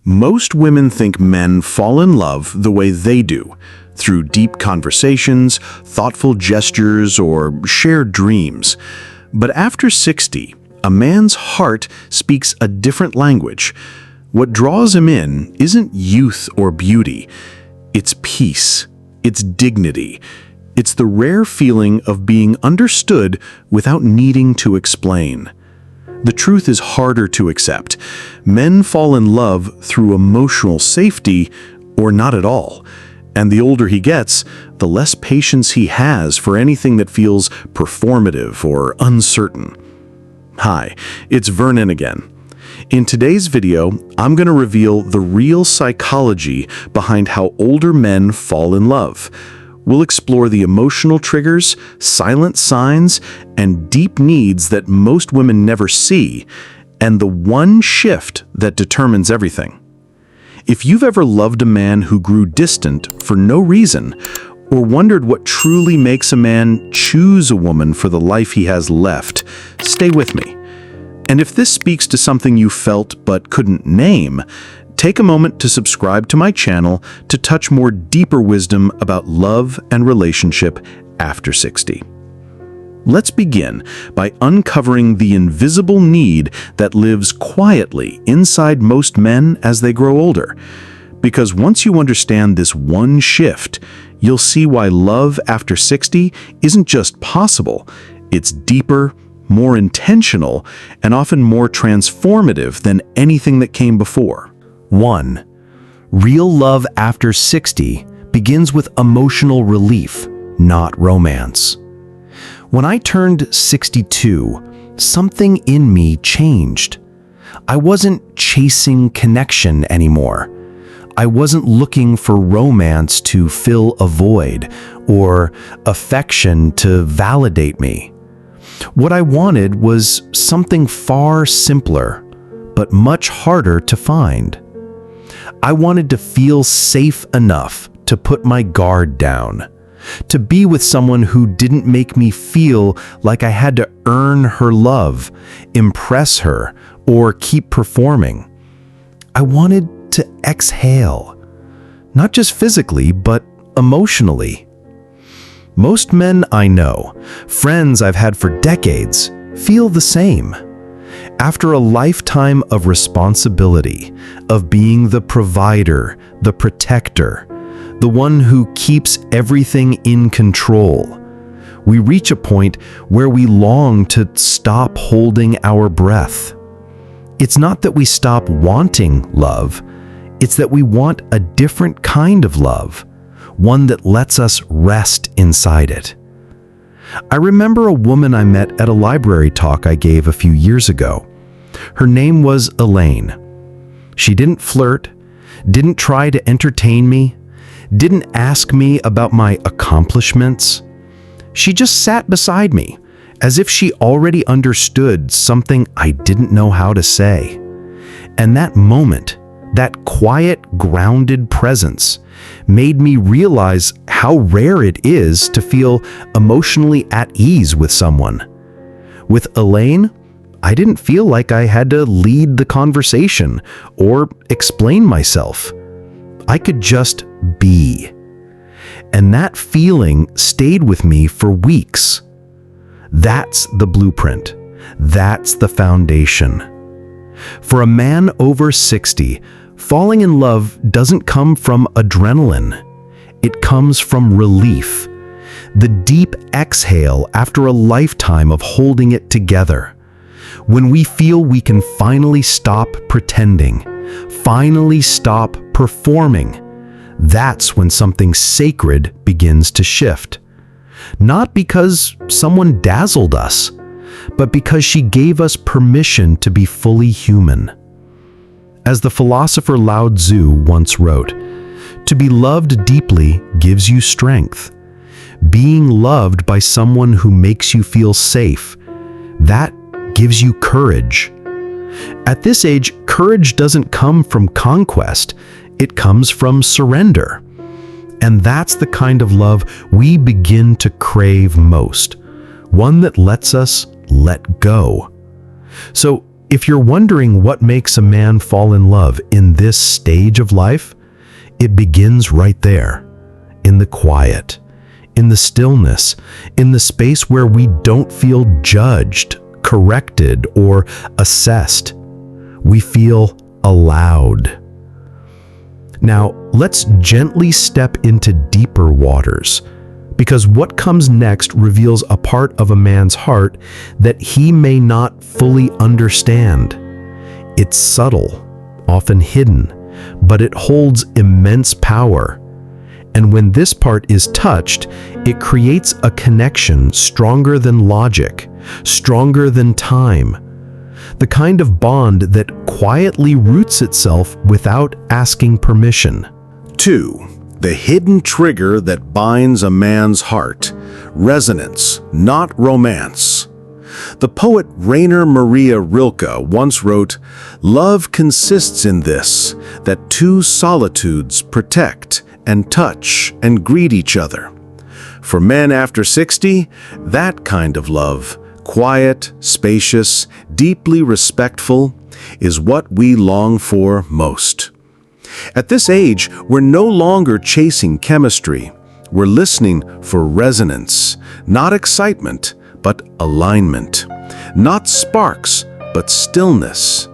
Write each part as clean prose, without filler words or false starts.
Most women think men fall in love the way they do, through deep conversations, thoughtful gestures, or shared dreams. But after 60, a man's heart speaks a different language. What draws him in isn't youth or beauty. It's peace. It's dignity. It's the rare feeling of being understood without needing to explain. The truth is harder to accept. Men fall in love through emotional safety or not at all. And the older he gets, the less patience he has for anything that feels performative or uncertain. Hi, it's Vernon again. In today's video, I'm going to reveal the real psychology behind how older men fall in love. We'll explore the emotional triggers, silent signs, and deep needs that most women never see, and the one shift that determines everything. If you've ever loved a man who grew distant for no reason, or wondered what truly makes a man choose a woman for the life he has left, stay with me. And if this speaks to something you felt but couldn't name, take a moment to subscribe to my channel to touch more deeper wisdom about love and relationship after 60. Let's begin by uncovering the invisible need that lives quietly inside most men as they grow older. Because once you understand this one shift, you'll see why love after 60 isn't just possible, it's deeper, more intentional, and often more transformative than anything that came before. 1. Real love after 60 begins with emotional relief, not romance. When I turned 62, something in me changed. I wasn't chasing connection anymore. I wasn't looking for romance to fill a void or affection to validate me. What I wanted was something far simpler, but much harder to find. I wanted to feel safe enough to put my guard down, to be with someone who didn't make me feel like I had to earn her love, impress her, or keep performing. I wanted to exhale, not just physically, but emotionally. Most men I know, friends I've had for decades, feel the same. After a lifetime of responsibility, of being the provider, the protector, the one who keeps everything in control, we reach a point where we long to stop holding our breath. It's not that we stop wanting love, it's that we want a different kind of love, one that lets us rest inside it. I remember a woman I met at a library talk I gave a few years ago. Her name was Elaine. She didn't flirt, didn't try to entertain me, didn't ask me about my accomplishments. She just sat beside me, as if she already understood something I didn't know how to say. And that moment, that quiet, grounded presence, made me realize how rare it is to feel emotionally at ease with someone. With Elaine, I didn't feel like I had to lead the conversation or explain myself. I could just be. And that feeling stayed with me for weeks. That's the blueprint. That's the foundation. For a man over 60, falling in love doesn't come from adrenaline. It comes from relief. The deep exhale after a lifetime of holding it together. When we feel we can finally stop pretending, finally stop performing, that's when something sacred begins to shift. Not because someone dazzled us, but because she gave us permission to be fully human. As the philosopher Lao Tzu once wrote, "To be loved deeply gives you strength. Being loved by someone who makes you feel safe, that gives you courage." At this age, courage doesn't come from conquest, it comes from surrender. And that's the kind of love we begin to crave most, one that lets us let go. So If you're wondering what makes a man fall in love in this stage of life, it begins right there, in the quiet, in the stillness, in the space where we don't feel judged, corrected, or assessed. We feel allowed. Now, let's gently step into deeper waters, because what comes next reveals a part of a man's heart that he may not fully understand. It's subtle, often hidden, but it holds immense power. And when this part is touched, it creates a connection stronger than logic, stronger than time. The kind of bond that quietly roots itself without asking permission. 2. The hidden trigger that binds a man's heart. Resonance, not romance. The poet Rainer Maria Rilke once wrote, "Love consists in this, that two solitudes protect and touch and greet each other." For men after 60, that kind of love, quiet, spacious, deeply respectful, is what we long for most. At this age, we're no longer chasing chemistry. We're listening for resonance, not excitement, but alignment. Not sparks, but stillness.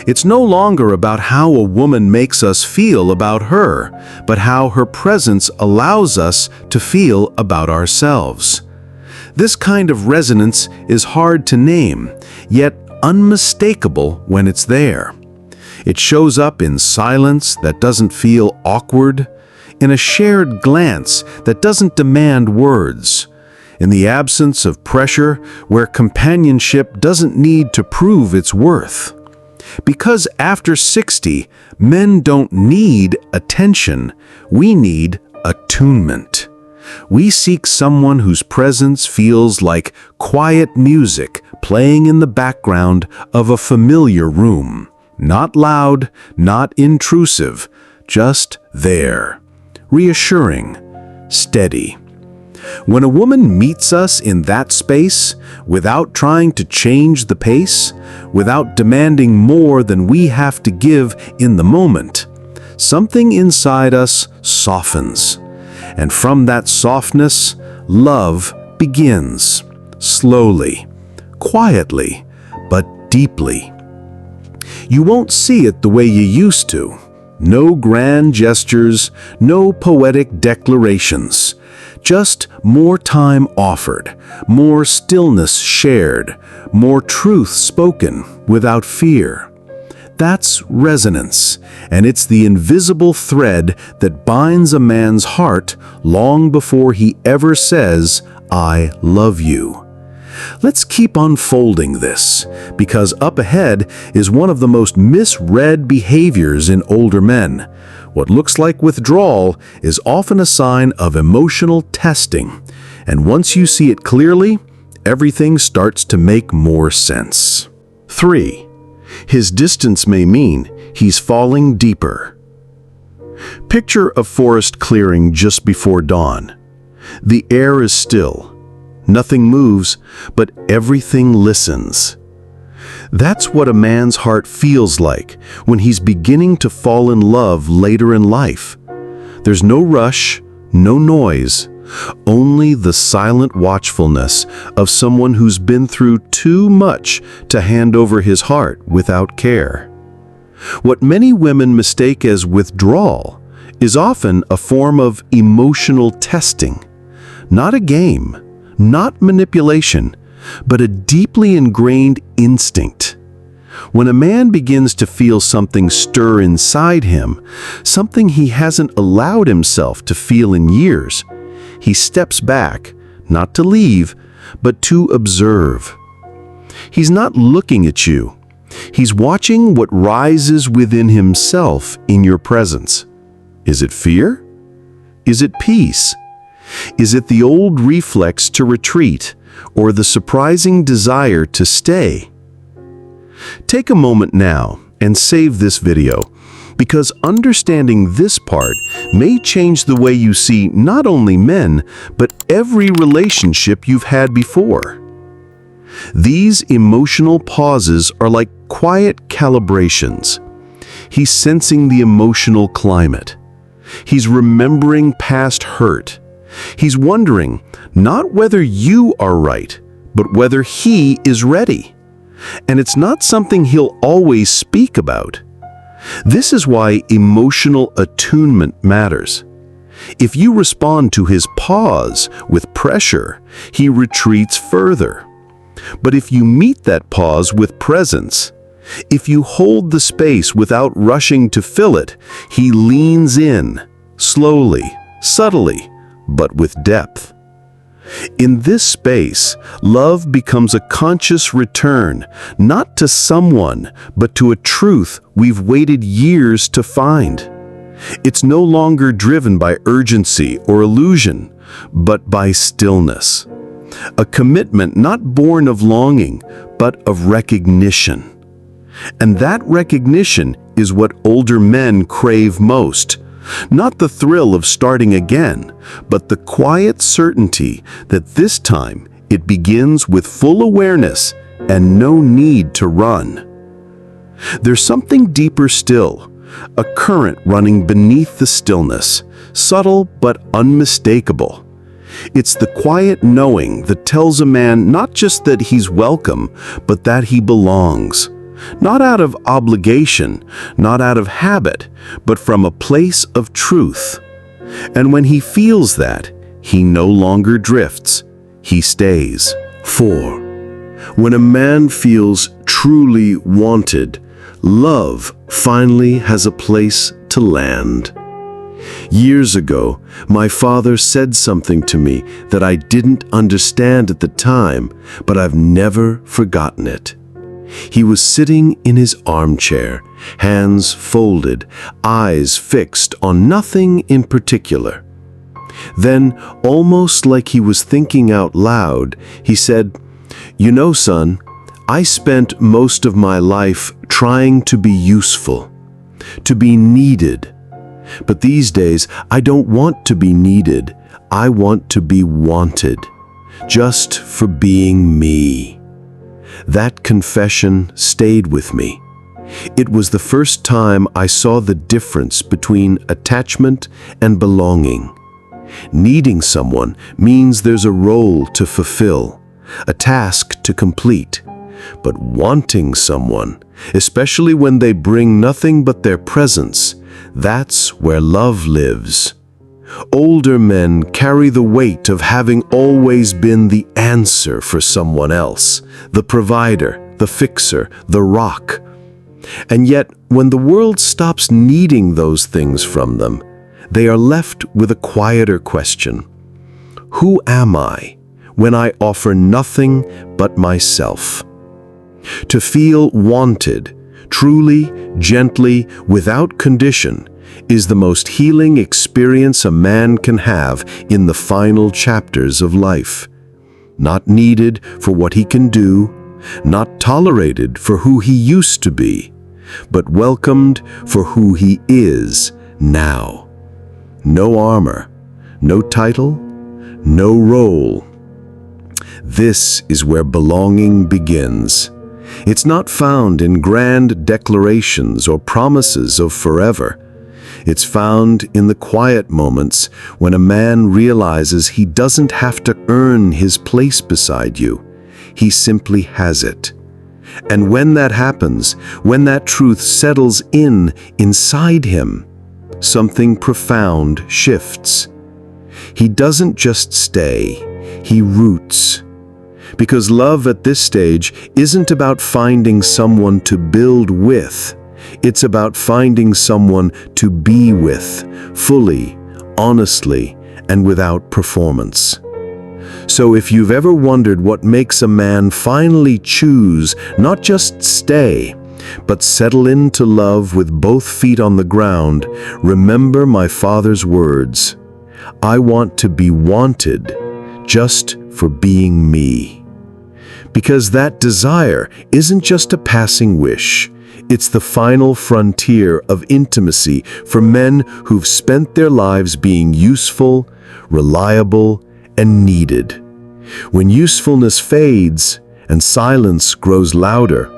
It's no longer about how a woman makes us feel about her, but how her presence allows us to feel about ourselves. This kind of resonance is hard to name, yet unmistakable when it's there. It shows up in silence that doesn't feel awkward, in a shared glance that doesn't demand words, in the absence of pressure where companionship doesn't need to prove its worth. Because after 60, men don't need attention, we need attunement. We seek someone whose presence feels like quiet music playing in the background of a familiar room. Not loud, not intrusive, just there. Reassuring, steady. When a woman meets us in that space, without trying to change the pace, without demanding more than we have to give in the moment, something inside us softens. And from that softness, love begins, slowly, quietly, but deeply. You won't see it the way you used to. No grand gestures, no poetic declarations. Just more time offered, more stillness shared, more truth spoken without fear. That's resonance, and it's the invisible thread that binds a man's heart long before he ever says, "I love you." Let's keep unfolding this, because up ahead is one of the most misread behaviors in older men. What looks like withdrawal is often a sign of emotional testing, and once you see it clearly, everything starts to make more sense. 3. His distance may mean he's falling deeper. Picture a forest clearing just before dawn. The air is still. Nothing moves, but everything listens. That's what a man's heart feels like when he's beginning to fall in love later in life. There's no rush, no noise, only the silent watchfulness of someone who's been through too much to hand over his heart without care. What many women mistake as withdrawal is often a form of emotional testing, not a game, not manipulation, but a deeply ingrained instinct. When a man begins to feel something stir inside him, something he hasn't allowed himself to feel in years, he steps back, not to leave, but to observe. He's not looking at you. He's watching what rises within himself in your presence. Is it fear? Is it peace? Is it the old reflex to retreat, or the surprising desire to stay? Take a moment now and save this video, because understanding this part may change the way you see not only men, but every relationship you've had before. These emotional pauses are like quiet calibrations. He's sensing the emotional climate. He's remembering past hurt. He's wondering not whether you are right, but whether he is ready. And it's not something he'll always speak about. This is why emotional attunement matters. If you respond to his pause with pressure, he retreats further. But if you meet that pause with presence, if you hold the space without rushing to fill it, he leans in, slowly, subtly, but with depth. In this space, love becomes a conscious return, not to someone, but to a truth we've waited years to find. It's no longer driven by urgency or illusion, but by stillness. A commitment not born of longing, but of recognition. And that recognition is what older men crave most. Not the thrill of starting again, but the quiet certainty that this time it begins with full awareness and no need to run. There's something deeper still, a current running beneath the stillness, subtle but unmistakable. It's the quiet knowing that tells a man not just that he's welcome, but that he belongs. Not out of obligation, not out of habit, but from a place of truth. And when he feels that, he no longer drifts, he stays. 4. When a man feels truly wanted, love finally has a place to land. Years ago, my father said something to me that I didn't understand at the time, but I've never forgotten it. He was sitting in his armchair, hands folded, eyes fixed on nothing in particular. Then, almost like he was thinking out loud, he said, "You know, son, I spent most of my life trying to be useful, to be needed. But these days, I don't want to be needed. I want to be wanted, just for being me." That confession stayed with me. It was the first time I saw the difference between attachment and belonging. Needing someone means there's a role to fulfill, a task to complete. But wanting someone, especially when they bring nothing but their presence, that's where love lives. Older men carry the weight of having always been the answer for someone else, the provider, the fixer, the rock. And yet, when the world stops needing those things from them, they are left with a quieter question. Who am I when I offer nothing but myself? To feel wanted, truly, gently, without condition, is the most healing experience a man can have in the final chapters of life. Not needed for what he can do, not tolerated for who he used to be, but welcomed for who he is now. No armor, no title, no role. This is where belonging begins. It's not found in grand declarations or promises of forever. It's found in the quiet moments when a man realizes he doesn't have to earn his place beside you. He simply has it. And when that happens, when that truth settles inside him, something profound shifts. He doesn't just stay, he roots. Because love at this stage isn't about finding someone to build with. It's about finding someone to be with, fully, honestly, and without performance. So if you've ever wondered what makes a man finally choose not just stay, but settle into love with both feet on the ground, remember my father's words. I want to be wanted just for being me. Because that desire isn't just a passing wish. It's the final frontier of intimacy for men who've spent their lives being useful, reliable, and needed. When usefulness fades and silence grows louder.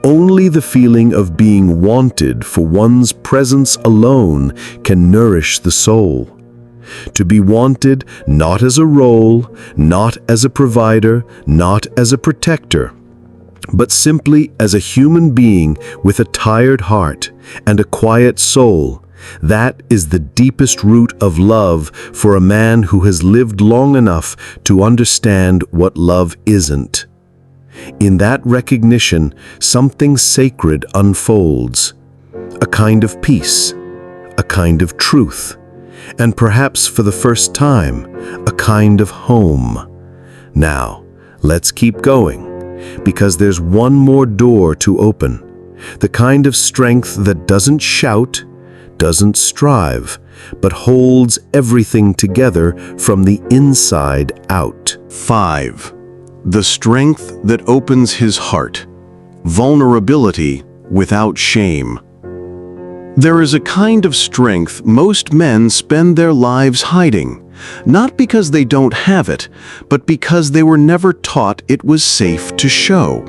Only the feeling of being wanted for one's presence alone can nourish the soul. To be wanted not as a role, not as a provider, not as a protector, but simply as a human being with a tired heart and a quiet soul. That is the deepest root of love for a man who has lived long enough to understand what love isn't. In that recognition, something sacred unfolds, a kind of peace, a kind of truth, and perhaps for the first time, a kind of home. Now, let's keep going, because there's one more door to open, the kind of strength that doesn't shout, doesn't strive, but holds everything together from the inside out. 5. The strength that opens his heart. Vulnerability without shame. There is a kind of strength most men spend their lives hiding, not because they don't have it, but because they were never taught it was safe to show.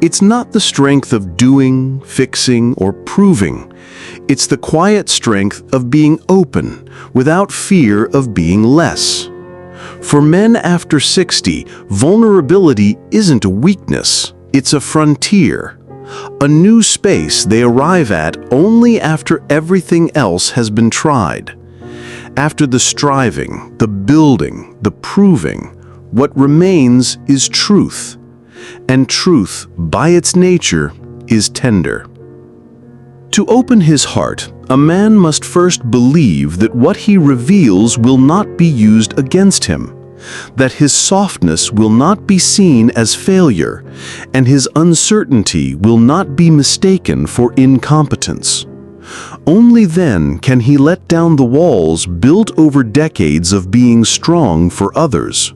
It's not the strength of doing, fixing, or proving. It's the quiet strength of being open, without fear of being less. For men after 60, vulnerability isn't a weakness, it's a frontier. A new space they arrive at only after everything else has been tried. After the striving, the building, the proving, what remains is truth. And truth, by its nature, is tender. To open his heart, a man must first believe that what he reveals will not be used against him, that his softness will not be seen as failure, and his uncertainty will not be mistaken for incompetence. Only then can he let down the walls built over decades of being strong for others.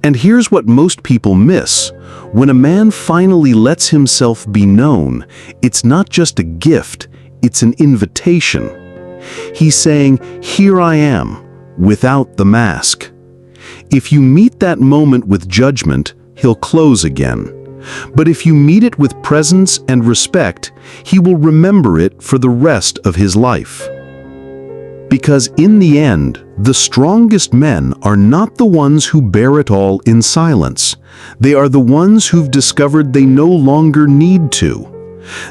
And here's what most people miss. When a man finally lets himself be known, it's not just a gift, it's an invitation. He's saying, "Here I am," without the mask. If you meet that moment with judgment, he'll close again. But if you meet it with presence and respect, he will remember it for the rest of his life. Because in the end, the strongest men are not the ones who bear it all in silence. They are the ones who've discovered they no longer need to.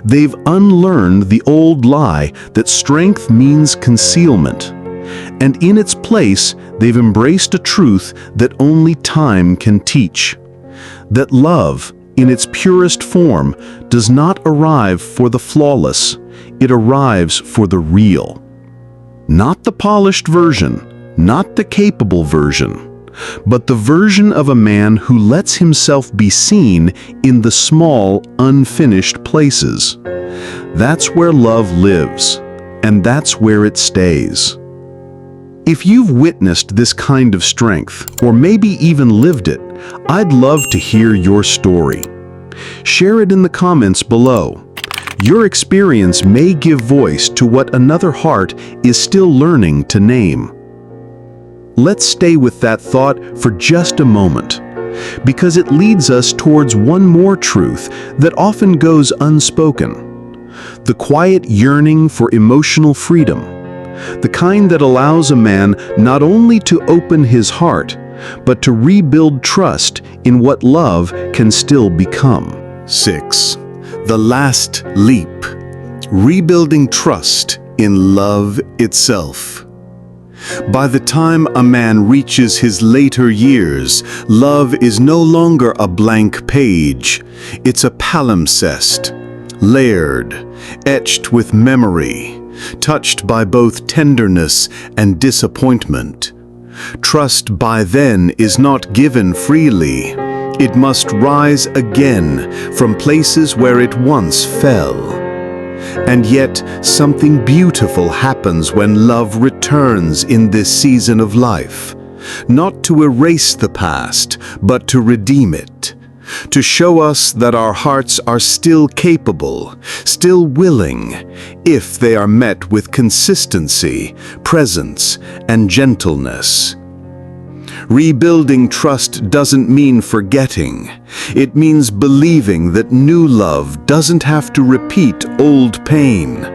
They've unlearned the old lie that strength means concealment. And in its place, they've embraced a truth that only time can teach. That love, in its purest form, does not arrive for the flawless, it arrives for the real. Not the polished version, not the capable version, but the version of a man who lets himself be seen in the small, unfinished places. That's where love lives, and that's where it stays. If you've witnessed this kind of strength, or maybe even lived it, I'd love to hear your story. Share it in the comments below. Your experience may give voice to what another heart is still learning to name. Let's stay with that thought for just a moment, because it leads us towards one more truth that often goes unspoken. The quiet yearning for emotional freedom. The kind that allows a man not only to open his heart, but to rebuild trust in what love can still become. 6. The last leap. Rebuilding trust in love itself. By the time a man reaches his later years, love is no longer a blank page. It's a palimpsest, layered, etched with memory, touched by both tenderness and disappointment. Trust by then is not given freely. It must rise again from places where it once fell. And yet, something beautiful happens when love returns in this season of life. Not to erase the past, but to redeem it. To show us that our hearts are still capable, still willing, if they are met with consistency, presence, and gentleness. Rebuilding trust doesn't mean forgetting. It means believing that new love doesn't have to repeat old pain.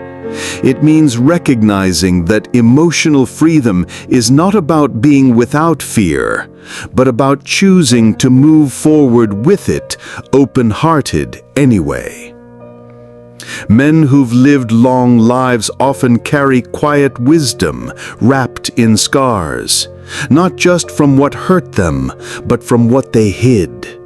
It means recognizing that emotional freedom is not about being without fear, but about choosing to move forward with it, open-hearted anyway. Men who've lived long lives often carry quiet wisdom wrapped in scars, not just from what hurt them, but from what they hid.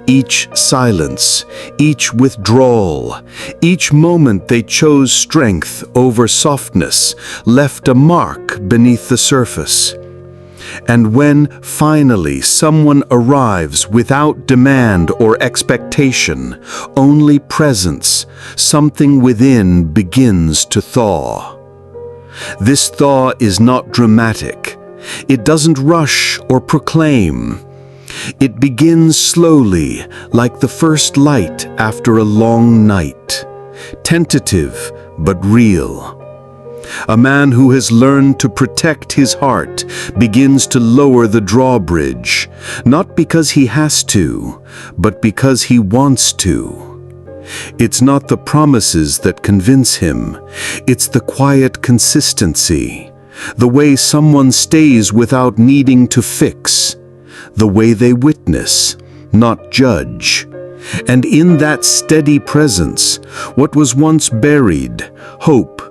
Each silence, each withdrawal, each moment they chose strength over softness left a mark beneath the surface. And when finally someone arrives without demand or expectation, only presence, something within begins to thaw. This thaw is not dramatic. It doesn't rush or proclaim. It begins slowly, like the first light after a long night, tentative but real. A man who has learned to protect his heart begins to lower the drawbridge, not because he has to, but because he wants to. It's not the promises that convince him, it's the quiet consistency, the way someone stays without needing to fix, the way they witness, not judge. And in that steady presence, what was once buried, hope,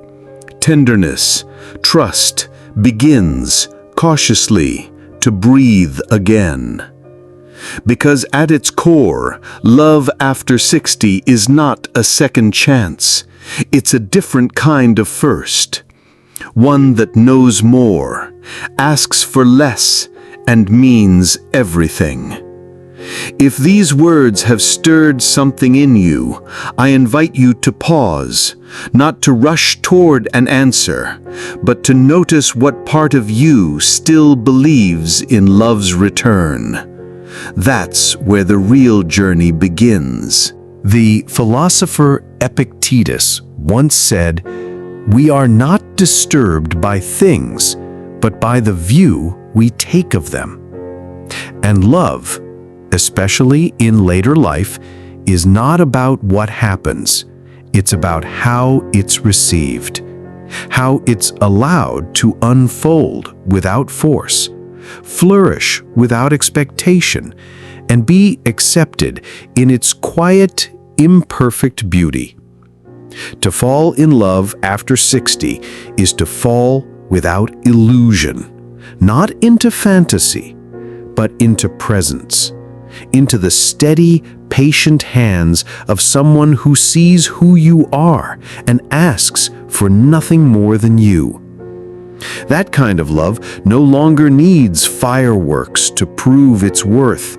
tenderness, trust, begins, cautiously, to breathe again. Because at its core, love after 60 is not a second chance. It's a different kind of first. One that knows more, asks for less, and means everything. If these words have stirred something in you, I invite you to pause, not to rush toward an answer, but to notice what part of you still believes in love's return. That's where the real journey begins. The philosopher Epictetus once said, "We are not disturbed by things, but by the view we take of them." And love, especially in later life, is not about what happens. It's about how it's received, how it's allowed to unfold without force, flourish without expectation, and be accepted in its quiet, imperfect beauty. To fall in love after 60 is to fall without illusion, not into fantasy, but into presence, into the steady, patient hands of someone who sees who you are and asks for nothing more than you. That kind of love no longer needs fireworks to prove its worth.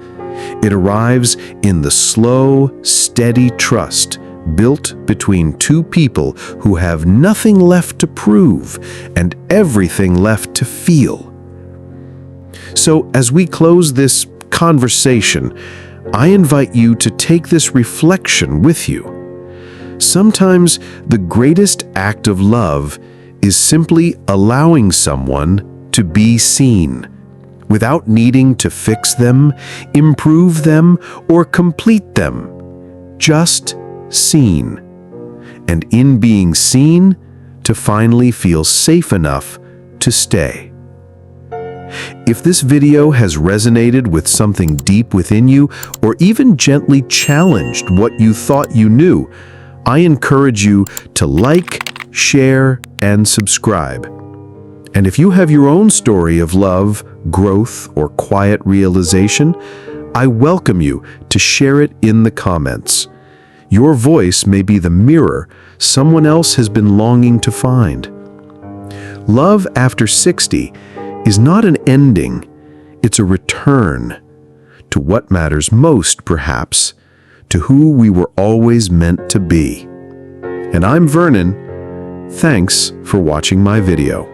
It arrives in the slow, steady trust built between two people who have nothing left to prove and everything left to feel. So, as we close this conversation, I invite you to take this reflection with you. Sometimes the greatest act of love is simply allowing someone to be seen, without needing to fix them, improve them, or complete them. Just seen. And in being seen, to finally feel safe enough to stay. If this video has resonated with something deep within you, or even gently challenged what you thought you knew, I encourage you to like, share, and subscribe. And if you have your own story of love, growth, or quiet realization, I welcome you to share it in the comments. Your voice may be the mirror someone else has been longing to find. Love after 60 is not an ending, it's a return to what matters most, perhaps, to who we were always meant to be. And I'm Vernon. Thanks for watching my video.